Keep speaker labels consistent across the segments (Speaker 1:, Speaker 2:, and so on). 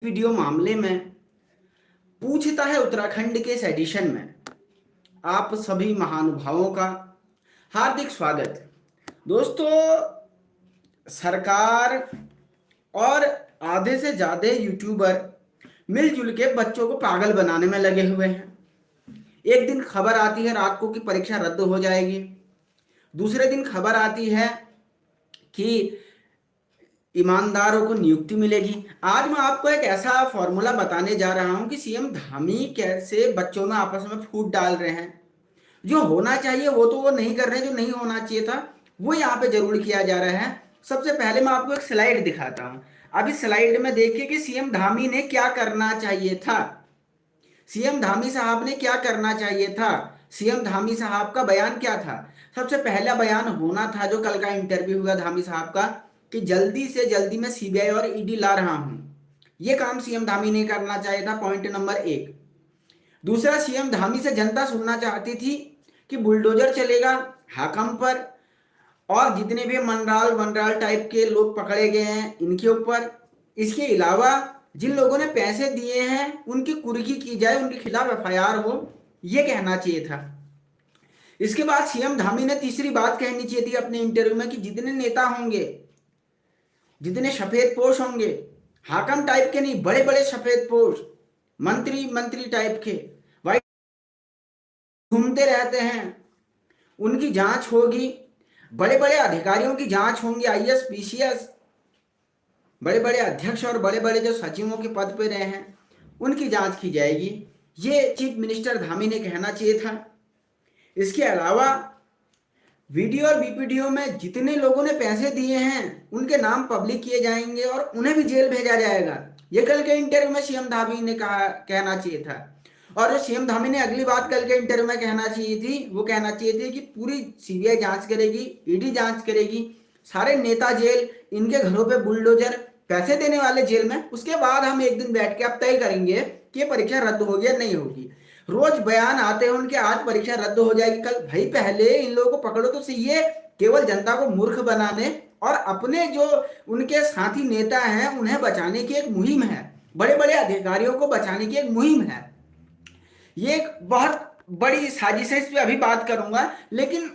Speaker 1: Video मामले में पूछता है उत्तराखंड के इस एडिशन में आप सभी महानुभावों का हार्दिक स्वागत। दोस्तों, सरकार और आधे से ज्यादा यूट्यूबर मिलजुल के बच्चों को पागल बनाने में लगे हुए हैं। एक दिन खबर आती है रात को कि परीक्षा रद्द हो जाएगी, दूसरे दिन खबर आती है कि ईमानदारों को नियुक्ति मिलेगी। आज मैं आपको एक ऐसा फॉर्मूला बताने जा रहा हूं कि सीएम धामी कैसे बच्चों में आपस में फूट डाल रहे हैं। जो होना चाहिए वो नहीं कर रहे, जो नहीं होना चाहिए था वो यहाँ पे जरूर किया जा रहा है। सबसे पहले मैं आपको एक स्लाइड दिखाता हूँ। अभी स्लाइड में देखिए कि सीएम धामी ने क्या करना चाहिए था। सीएम धामी साहब ने क्या करना चाहिए था। सीएम धामी साहब का बयान क्या था। सबसे पहला बयान होना था जो कल का इंटरव्यू हुआ धामी साहब का कि जल्दी से जल्दी मैं सीबीआई और ईडी ला रहा हूं। यह काम सीएम धामी ने करना चाहिए था, पॉइंट नंबर 1। दूसरा, सीएम धामी से जनता सुनना चाहती थी कि बुलडोजर चलेगा हाकम पर और जितने भी मनराल वनराल टाइप के लोग पकड़े गए हैं इनके ऊपर। इसके अलावा जिन लोगों ने पैसे दिए हैं उनकी कुर्की की जाए, उनके खिलाफ एफआईआर हो, यह कहना चाहिए था। इसके बाद सीएम धामी ने तीसरी बात कहनी चाहिए थी अपने इंटरव्यू में कि जितने नेता होंगे, जितने सफेद पोश होंगे, हाकम टाइप के नहीं, बड़े बड़े सफेद पोश, मंत्री टाइप के वाइट घूमते रहते हैं, उनकी जांच होगी। बड़े बड़े अधिकारियों की जांच होंगी, आईएएस पीसीएस, बड़े बड़े अध्यक्ष और बड़े बड़े जो सचिवों के पद पे रहे हैं उनकी जांच की जाएगी। ये चीफ मिनिस्टर धामी ने कहना चाहिए था। इसके अलावा वीडियो और बीपीडीओ में जितने लोगों ने पैसे दिए हैं उनके नाम पब्लिक किए जाएंगे और उन्हें भी जेल भेजा जाएगा। ये कल के इंटरव्यू में सीएम धामी ने कहना चाहिए था। और सीएम धामी ने अगली बात कल के इंटरव्यू में कहना चाहिए थी, वो कहना चाहिए थी कि पूरी सीबीआई जांच करेगी, ईडी जांच करेगी, सारे नेता जेल, इनके घरों पे बुलडोजर, पैसे देने वाले जेल में। उसके बाद हम एक दिन बैठ के अब तय करेंगे कि परीक्षा रद्द होगी या नहीं होगी। रोज बयान आते हैं उनके, आज परीक्षा रद्द हो जाएगी कल। भाई पहले इन लोगों को पकड़ो तो सही। ये केवल जनता को मूर्ख बनाने और अपने जो उनके साथी नेता हैं उन्हें बचाने की एक मुहिम है, बड़े बड़े अधिकारियों को बचाने की एक मुहिम है। ये एक बहुत बड़ी साजिश है, इस पर अभी बात करूंगा। लेकिन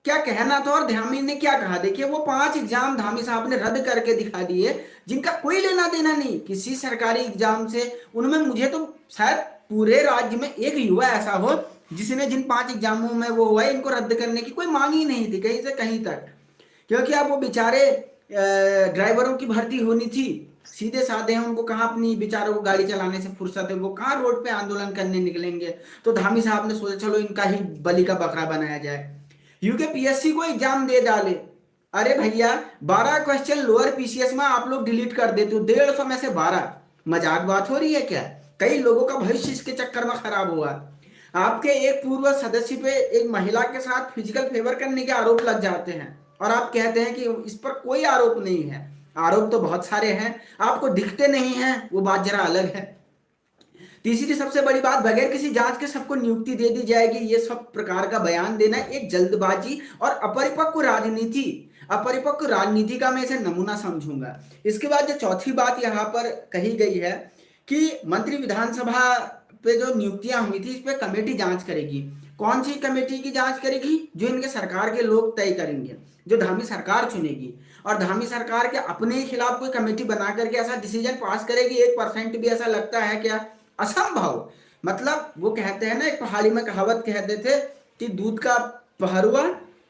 Speaker 1: क्या कहना था और धामी ने क्या कहा, देखिए वो 5 एग्जाम धामी साहब ने रद्द करके दिखा दिए जिनका कोई लेना देना नहीं किसी सरकारी एग्जाम से। उनमें मुझे तो शायद पूरे राज्य में एक युवा ऐसा हो जिसने जिन 5 एग्जामों में वो हुआ है इनको रद्द करने की कोई मांग ही नहीं थी कहीं से कहीं तक। क्योंकि अब वो बेचारे ड्राइवरों की भर्ती होनी थी, सीधे साधे हैं, उनको कहाँ अपनी बेचारों को गाड़ी चलाने से फुर्सत है, वो कहाँ रोड पे आंदोलन करने निकलेंगे। तो धामी साहब ने सोचा चलो इनका ही बलि का बकरा बनाया जाए, यूकेपीएससी को एग्जाम दे डाले। अरे भैया 12 क्वेश्चन लोअर पीसीएस में आप लोग डिलीट कर देते हो, 150 में से 12। मजाक बात हो रही है क्या। कई लोगों का भविष्य इसके चक्कर में खराब हुआ। आपके एक पूर्व सदस्य पे एक महिला के साथ फिजिकल फेवर करने के आरोप लग जाते हैं और आप कहते हैं कि इस पर कोई आरोप नहीं है। आरोप तो बहुत सारे हैं, आपको दिखते नहीं हैं, वो बात जरा अलग है। तीसरी सबसे बड़ी बात, बगैर किसी जांच के सबको नियुक्ति दे दी जाएगी। ये सब प्रकार का बयान देना एक जल्दबाजी और अपरिपक्व राजनीति का मैं इसे नमूना समझूंगा। इसके बाद जो चौथी बात यहाँ पर कही गई है कि मंत्री विधानसभा पे जो नियुक्तियां हुई थी इस पे कमेटी जांच करेगी। कौन सी कमेटी की जांच करेगी? जो इनके सरकार के लोग तय करेंगे, जो धामी सरकार चुनेगी। और धामी सरकार के अपने खिलाफ कोई कमेटी बना करके ऐसा डिसीजन पास करेगी, 1% भी ऐसा लगता है क्या? असंभव। मतलब वो कहते हैं ना, एक पहाड़ी में कहावत कहते थे कि दूध का पहरुआ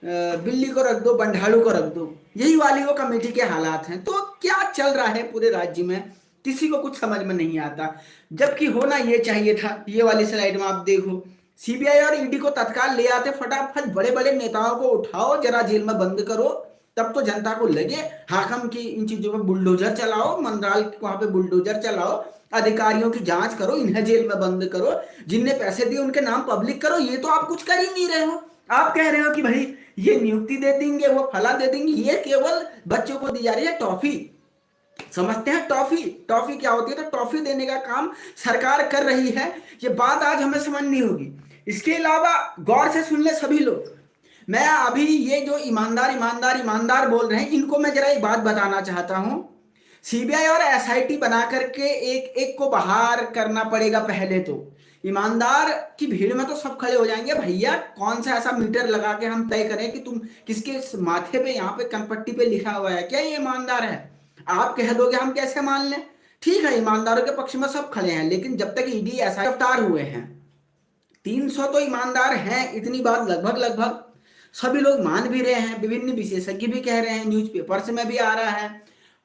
Speaker 1: बिल्ली को रख दो, बंढालू को रख दो। यही वाली वो कमेटी के हालात हैं। तो क्या चल रहा है पूरे राज्य में किसी को कुछ समझ में नहीं आता, जबकि होना ये चाहिए था। ये वाली स्लाइड में आप देखो, सीबीआई और ईडी को तत्काल ले आते, फटाफट बड़े बड़े नेताओं को उठाओ, जरा जेल में बंद करो, तब तो जनता को लगे हाकम की इन चीजों पर बुलडोजर चलाओ, मंत्रालय वहां पे बुलडोजर चलाओ, अधिकारियों की जांच करो, इन्हें जेल में बंद करो, जिनने पैसे दिए उनके नाम पब्लिक करो। ये तो आप कुछ कर ही नहीं रहे हो। आप कह रहे हो कि भाई ये नियुक्ति दे देंगे, वो फला दे देंगे। ये केवल बच्चों को दी जा रही है टॉफी। समझते हैं टॉफी? टॉफी क्या होती है? तो टॉफी देने का काम सरकार कर रही है। ये बात आज हमें समझनी होगी। इसके अलावा गौर से सुन ले सभी लोग, मैं अभी ये जो ईमानदार ईमानदार ईमानदार बोल रहे हैं इनको मैं जरा एक बात बताना चाहता हूं सीबीआई और एसआईटी बना करके एक एक को बाहर करना पड़ेगा पहले तो। ईमानदार की भीड़ में तो सब खड़े हो जाएंगे, भैया कौन सा ऐसा मीटर लगा के हम तय करें कि तुम किसके माथे पे यहाँ पे कनपट्टी पे लिखा हुआ है, क्या ये ईमानदार है? आप कह दोगे हम कैसे मान लें? ठीक है, ईमानदारों के पक्ष में सब खड़े हैं, लेकिन जब तक ईडी ऐसा गिरफ्तार हुए हैं 300 तो ईमानदार हैं, इतनी बात लगभग लगभग सभी लोग मान भी रहे हैं, विभिन्न विशेषज्ञ भी कह रहे हैं, न्यूज़पेपर्स में भी आ रहा है,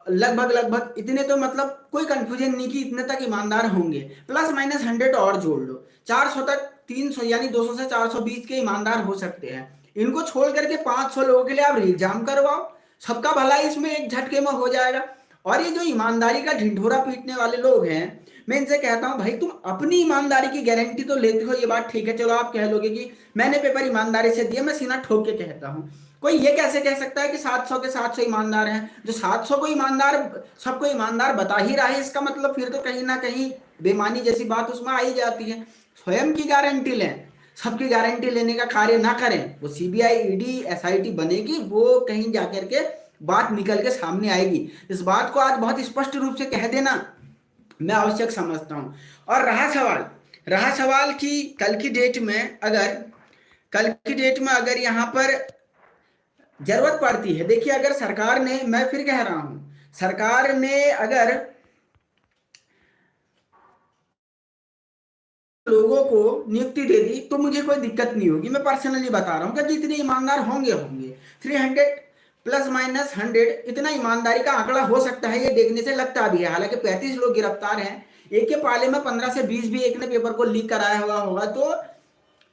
Speaker 1: लगभग लगभग इतने तो मतलब कोई कंफ्यूजन नहीं कि इतने तक ईमानदार होंगे। प्लस माइनस 100 और जोड़ लो, 400 तक, 300 यानी 200 से 420 के ईमानदार हो सकते हैं। इनको छोड़ करके 500 लोगों के लिए आप एग्जाम करवाओ, सबका भला इसमें एक झटके में हो जाएगा। और ये जो ईमानदारी का ढिंढोरा पीटने वाले लोग हैं, मैं इनसे कहता हूं भाई तुम अपनी ईमानदारी की गारंटी तो लेते हो, ये बात ठीक है, चलो आप कह लोगे कि मैंने पेपर ईमानदारी से दिया, मैं सीना ठोक के कहता हूं। कोई ये कैसे कह सकता है कि 700 के 700 ईमानदार हैं? जो 700 को ईमानदार, सबको ईमानदार बता ही रहा है, इसका मतलब फिर तो कहीं ना कहीं बेईमानी जैसी बात उसमें आ ही जाती है। स्वयं की गारंटी लें, सबकी गारंटी लेने का कार्य ना करें। वो सीबीआई, ईडी, एसआईटी बनेगी, वो कहीं जाकर के बात निकल के सामने आएगी। इस बात को आज बहुत स्पष्ट रूप से कह देना मैं आवश्यक समझता हूं। और रहा सवाल कि कल की डेट में अगर यहां पर जरूरत पड़ती है, देखिए अगर सरकार ने, मैं फिर कह रहा हूं, सरकार ने अगर लोगों को नियुक्ति दे दी तो मुझे कोई दिक्कत नहीं होगी, मैं पर्सनली बता रहा हूं, क्योंकि इतने ईमानदार होंगे 300 प्लस माइनस 100 इतना ईमानदारी का आंकड़ा हो सकता है, ये देखने से लगता भी है। हालांकि 35 लोग गिरफ्तार हैं, एक के पाले में 15 से 20 भी एक ने पेपर को लीक कराया हुआ होगा, तो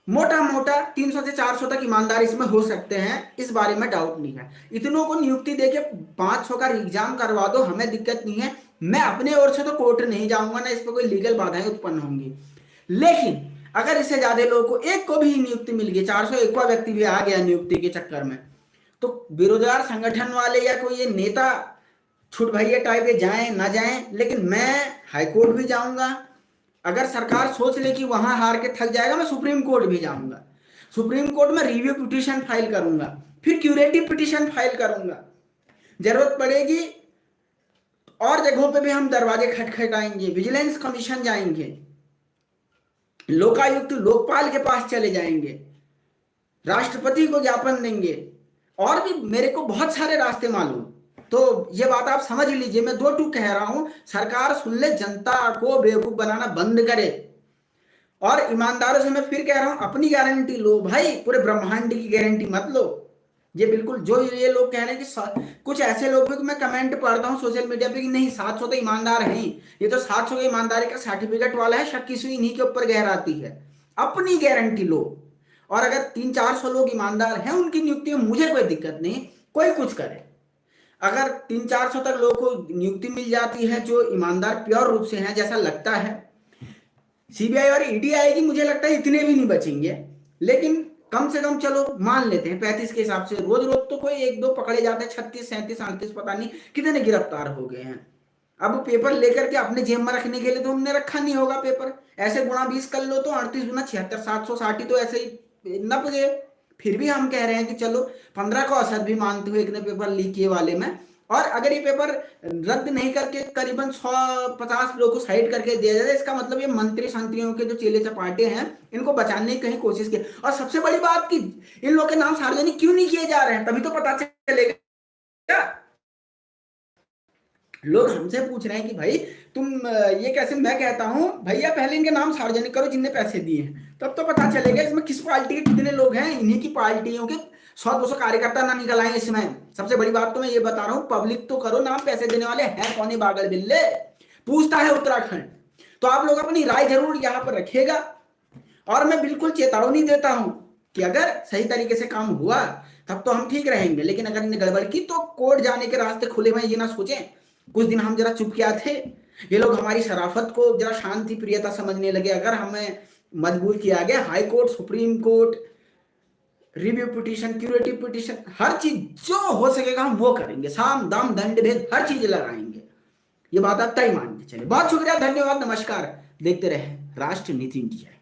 Speaker 1: मोटा मोटा 300 से 400 तक ईमानदार इसमें हो सकते हैं, इस बारे में डाउट नहीं है। इतनों को नियुक्ति देके 500 का एग्जाम करवा दो, हमें दिक्कत नहीं है, मैं अपने ओर से तो कोर्ट नहीं जाऊंगा, ना इस पर कोई लीगल बाधाएं उत्पन्न होंगी। लेकिन अगर इससे ज्यादा लोगों को, एक को भी नियुक्ति मिल गई, 401वां व्यक्ति भी आ गया नियुक्ति के चक्कर में, तो बेरोजगार संगठन वाले या कोई ये नेता छुट भैया टाइप के जाएं ना जाएं, लेकिन मैं हाईकोर्ट भी जाऊंगा। अगर सरकार सोच ले कि वहां हार के थक जाएगा, मैं सुप्रीम कोर्ट भी जाऊंगा। सुप्रीम कोर्ट में रिव्यू पिटीशन फाइल करूंगा, फिर क्यूरेटिव पिटीशन फाइल करूंगा, जरूरत पड़ेगी और जगहों पे भी हम दरवाजे खटखटाएंगे, विजिलेंस कमीशन जाएंगे, लोकायुक्त लोकपाल के पास चले जाएंगे, राष्ट्रपति को ज्ञापन देंगे, और भी मेरे को बहुत सारे रास्ते मालूम। तो ये बात आप समझ लीजिए, मैं 2 कह रहा हूं, सरकार सुन ले, जनता को बेवकूफ बनाना बंद करे। और ईमानदारों से मैं फिर कह रहा हूं, अपनी गारंटी लो भाई, पूरे ब्रह्मांड की गारंटी मत लो। ये बिल्कुल जो ये लोग कह रहे हैं कि कुछ ऐसे लोग भी, मैं कमेंट पढ़ता हूं सोशल मीडिया पे कि नहीं 700 तो ईमानदार हैं, ये तो 700 के ईमानदारी का सर्टिफिकेट वाला है, शक किसी इन्हीं के ऊपर गहराती है। अपनी गारंटी लो, और अगर 300-400 लोग ईमानदार हैं, उनकी नियुक्ति में मुझे कोई दिक्कत नहीं, कोई कुछ करे। अगर 300-400 तक लोगों को नियुक्ति मिल जाती है जो ईमानदार प्योर रूप से हैं, जैसा लगता है, सीबीआई और ईडी आएगी, मुझे लगता है इतने भी नहीं बचेंगे, लेकिन कम से कम चलो मान लेते हैं 35 के हिसाब से, रोज रोज तो कोई 1-2 पकड़े जाते हैं, 36, 37, 38 पता नहीं कितने गिरफ्तार हो गए हैं। अब पेपर लेकर के अपने जेब में रखने के लिए तो हमने रखा नहीं होगा पेपर, ऐसे गुणा 20 कर लो तो 38 गुना 76, 760 तो ऐसे ही नप गए। फिर भी हम कह रहे हैं कि चलो 15 का औसत भी मानते हुए एक ने पेपर लीक किए वाले में, और अगर ये पेपर रद्द नहीं करके करीबन 150 लोगों को साइड करके दिया जाए, इसका मतलब ये मंत्री संतरियों के जो चेले चपाटे हैं, इनको बचाने की कहीं कोशिश की। और सबसे बड़ी बात कि इन लोगों के नाम सार्वजनिक क्यों नहीं किए जा रहे हैं, तभी तो पता चलेगा। लोग हमसे पूछ रहे हैं कि भाई तुम ये कैसे, मैं कहता हूं भैया पहले इनके नाम सार्वजनिक करो जिनने पैसे दिए हैं, तब तो पता चलेगा इसमें किस पार्टी के कितने लोग हैं। इन्हीं की पार्टियों के 100-200 कार्यकर्ता ना निकल आए इसमें। सबसे बड़ी बात तो मैं ये बता रहा हूं, पब्लिक तो करो, नाम पैसे देने वाले हैं कौन, बागल बिल्ले पूछता है उत्तराखंड। तो आप लोग अपनी राय जरूर यहाँ पर रखिएगा, और मैं बिल्कुल चेतावनी देता हूं कि अगर सही तरीके से काम हुआ तब तो हम ठीक रहेंगे, लेकिन अगर इन्हें गड़बड़ की तो कोर्ट जाने के रास्ते खुले हुए, ये ना सोचें कुछ दिन हम जरा चुप किया थे, ये लोग हमारी शराफत को जरा शांति प्रियता समझने लगे। अगर हमें मजबूर किया गया, high court, supreme court, review petition, curative petition, हर चीज जो हो सकेगा हम वो करेंगे, साम दाम दंड भेद हर चीज लगाएंगे, ये बात आप तय मान के चले। बहुत शुक्रिया, धन्यवाद, नमस्कार, देखते रहे राष्ट्र नीति इंडिया।